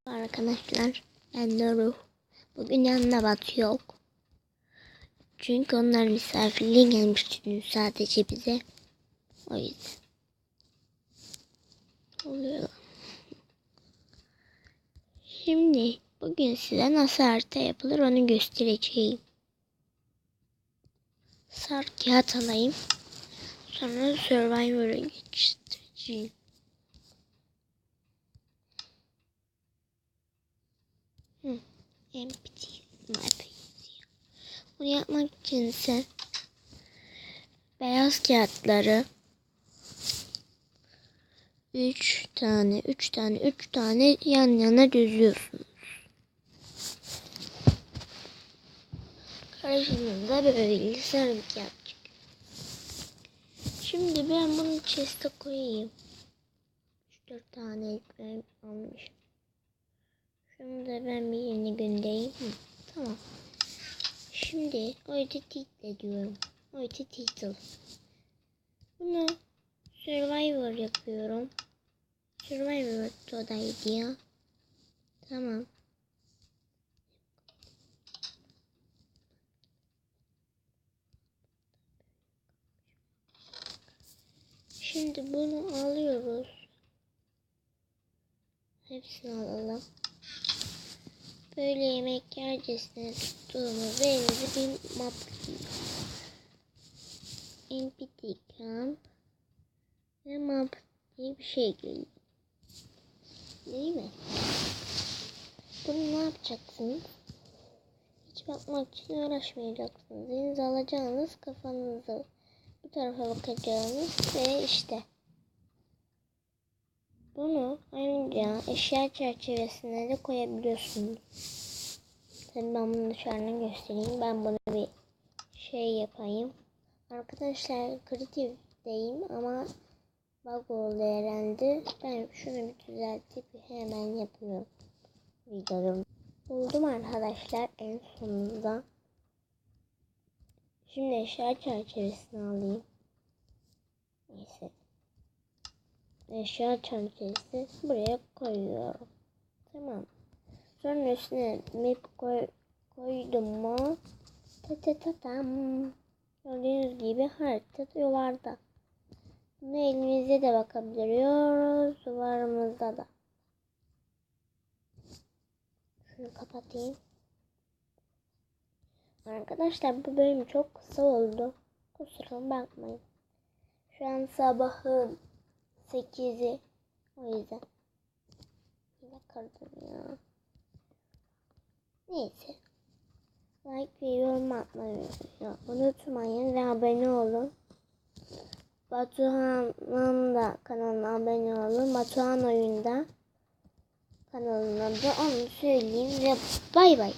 Arkadaşlar, ben Doruk. Bugün yanına Batu yok. Çünkü onlar misafirliğe gelmiş dün sadece bize. O yüzden. Oluyor. Şimdi bugün size nasıl harita yapılır onu göstereceğim. Sarı kağıt alayım. Sonra Survivor'a geçtireceğim. Empty map. Bunu yapmak için ise beyaz kağıtları 3 tane yan yana düzüyorsunuz. Karşınızda böyle sarı bir kağıt çıkıyor. Şimdi ben bunu chest'e koyayım. 3-4 tane ekmeğim almış. Şunu da ben bir yerine göndereyim. Tamam. Şimdi oyta title diyorum. Oyta title. Bunu Survivor yapıyorum. Survivor todaydı ya. Tamam. Şimdi bunu alıyoruz. Hepsini alalım. Böyle yemek yercesine tuttuğumuz elimizi bir map empty camp ve map diye bir şey geliyor. Değil mi? Bunu ne yapacaksınız? Hiç bakmak için uğraşmayacaksınız. Elinize alacağınız, kafanızı bu tarafa bakacağınız ve işte. Bunu ayrıca eşya çerçevesine de koyabiliyorsunuz. Tabii ben bunu dışarıdan göstereyim. Ben bunu bir şey yapayım. Arkadaşlar kreatifteyim ama bug oldu herhalde. Ben şunu bir düzeltip hemen yapıyorum. Videomu buldum arkadaşlar en sonunda. Şimdi eşya çerçevesini alayım. Neyse. Eşya çerçevesi buraya koyuyorum. Tamam. Sonra üstüne map koydum mu? Tam. Gördüğünüz gibi harita yuvarda. Bunu elimizde de bakabiliyoruz. Duvarımızda da. Şunu kapatayım. Arkadaşlar bu bölüm çok kısa oldu. Kusura bakmayın. Şu an sabahın 8'i. O yüzden. Yine kırdım ya. Neyse. Like ve yorum atmayı unutmayın ve abone olun. Batuhan'ın da kanalına abone olun. Batuhan oyunda kanalına da onu söyleyeyim ve bay bay.